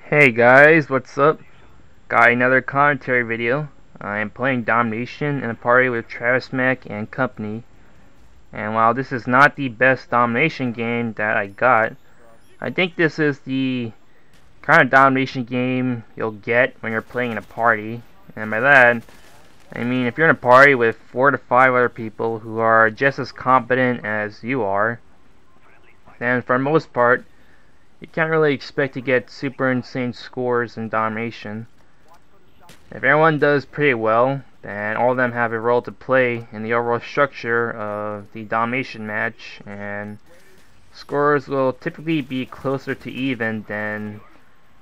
Hey guys, what's up? Got another commentary video. I am playing Domination in a party with TravisMack and company. And while this is not the best Domination game that I got, I think this is the kind of Domination game you'll get when you're playing in a party. And by that, I mean if you're in a party with 4 to 5 other people who are just as competent as you are, then for the most part, you can't really expect to get super insane scores in Domination. If everyone does pretty well, then all of them have a role to play in the overall structure of the Domination match, and scores will typically be closer to even than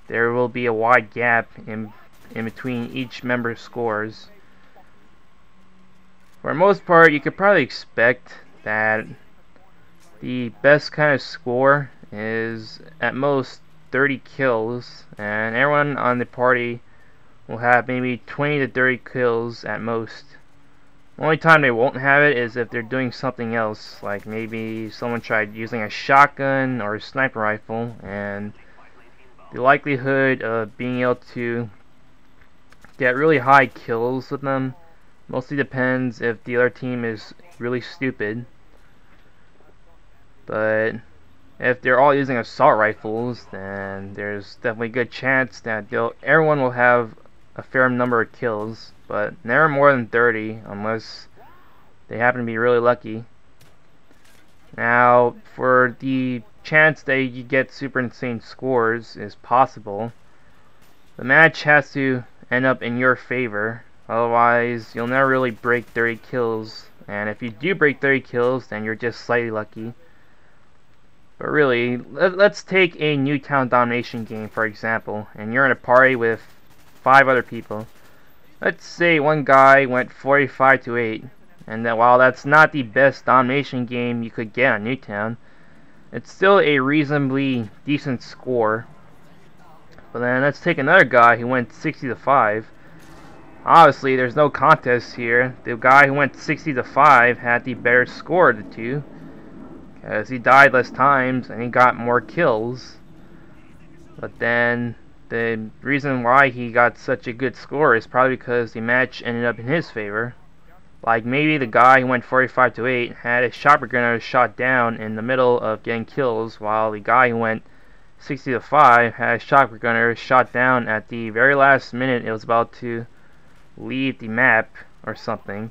there will be a wide gap in between each member's scores. For the most part, you could probably expect that the best kind of score is at most 30 kills, and everyone on the party will have maybe 20 to 30 kills at most. The only time they won't have it is if they're doing something else, like maybe someone tried using a shotgun or a sniper rifle, and the likelihood of being able to get really high kills with them mostly depends if the other team is really stupid. But if they're all using assault rifles, then there's definitely a good chance that everyone will have a fair number of kills, but never more than 30 unless they happen to be really lucky. Now, for the chance that you get super insane scores is possible, the match has to end up in your favor, otherwise you'll never really break 30 kills, and if you do break 30 kills, then you're just slightly lucky. But really, let's take a Newtown Domination game for example, and you're in a party with 5 other people. Let's say one guy went 45-8, and that while that's not the best Domination game you could get on Newtown, it's still a reasonably decent score. But then let's take another guy who went 60-5. Obviously, there's no contest here. The guy who went 60-5 had the better score of the two, because he died less times and he got more kills. But then the reason why he got such a good score is probably because the match ended up in his favor. Like maybe the guy who went 45-8 had a shotgun gunner shot down in the middle of getting kills, while the guy who went 60-5 had a shotgun gunner shot down at the very last minute it was about to leave the map or something.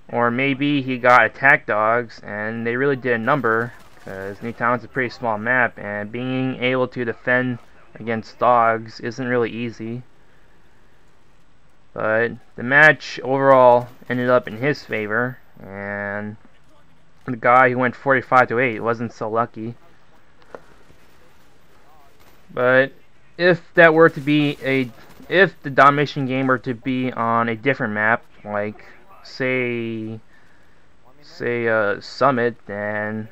Or maybe he got attack dogs and they really did a number, because Newtown's a pretty small map and being able to defend against dogs isn't really easy. But the match overall ended up in his favor, and the guy who went 45-8 wasn't so lucky. But if that were to be if the Domination game were to be on a different map, like say Summit, then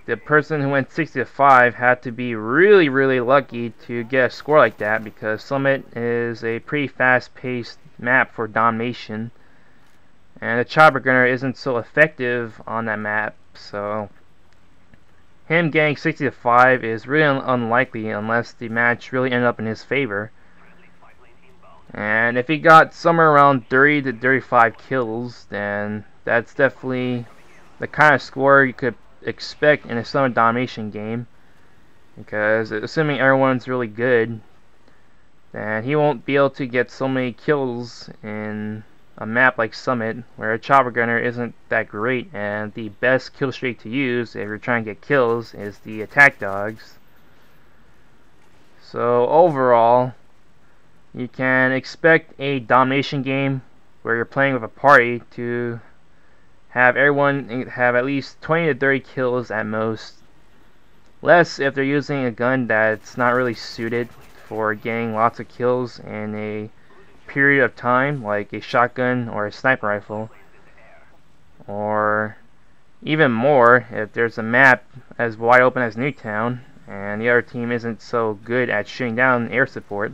the person who went 60-5 had to be really lucky to get a score like that, because Summit is a pretty fast-paced map for Domination, and the chopper gunner isn't so effective on that map, so him getting 60-5 is really unlikely unless the match really ended up in his favor. And if he got somewhere around 30 to 35 kills, then that's definitely the kind of score you could expect in a Summit Domination game, because assuming everyone's really good, then he won't be able to get so many kills in a map like Summit, where a chopper gunner isn't that great, and the best kill streak to use if you're trying to get kills is the attack dogs. So overall, you can expect a Domination game where you're playing with a party to have everyone have at least 20 to 30 kills at most. Less if they're using a gun that's not really suited for getting lots of kills in a period of time, like a shotgun or a sniper rifle. Or even more if there's a map as wide open as Newtown and the other team isn't so good at shooting down air support.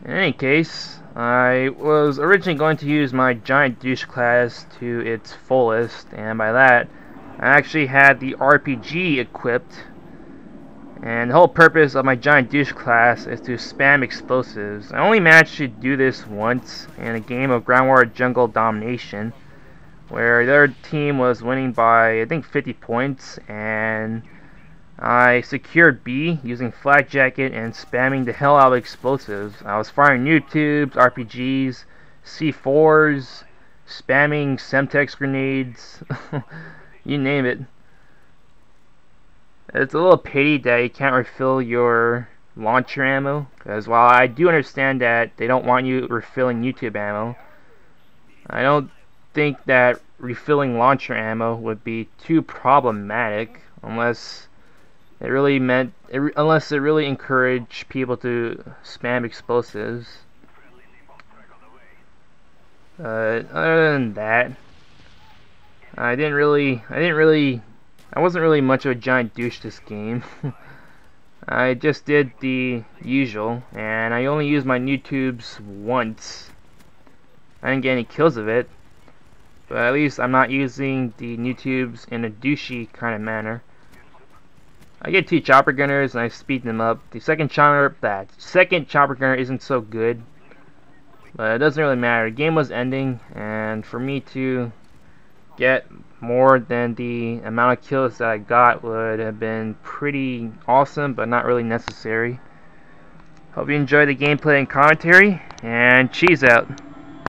In any case, I was originally going to use my GiantDouche class to its fullest, and by that, I actually had the RPG equipped And the whole purpose of my GiantDouche class is to spam explosives. I only managed to do this once in a game of Ground War Jungle Domination, where their team was winning by I think 50 points, and I secured B using Flak jacket and spamming the hell out of explosives. I was firing noob tubes, RPGs, C4s, spamming Semtex grenades, you name it. It's a little pity that you can't refill your launcher ammo, because while I do understand that they don't want you refilling YouTube ammo, I don't think that refilling launcher ammo would be too problematic unless it really encouraged people to spam explosives. Other than that, I wasn't really much of a GiantDouche this game. I just did the usual, and I only used my noob tubes once. I didn't get any kills of it, but at least I'm not using the noob tubes in a douchey kind of manner. I get 2 chopper gunners and I speed them up. The second chopper gunner isn't so good, but it doesn't really matter. The game was ending, and for me to get more than the amount of kills that I got would have been pretty awesome, but not really necessary. Hope you enjoyed the gameplay and commentary, and cheese out.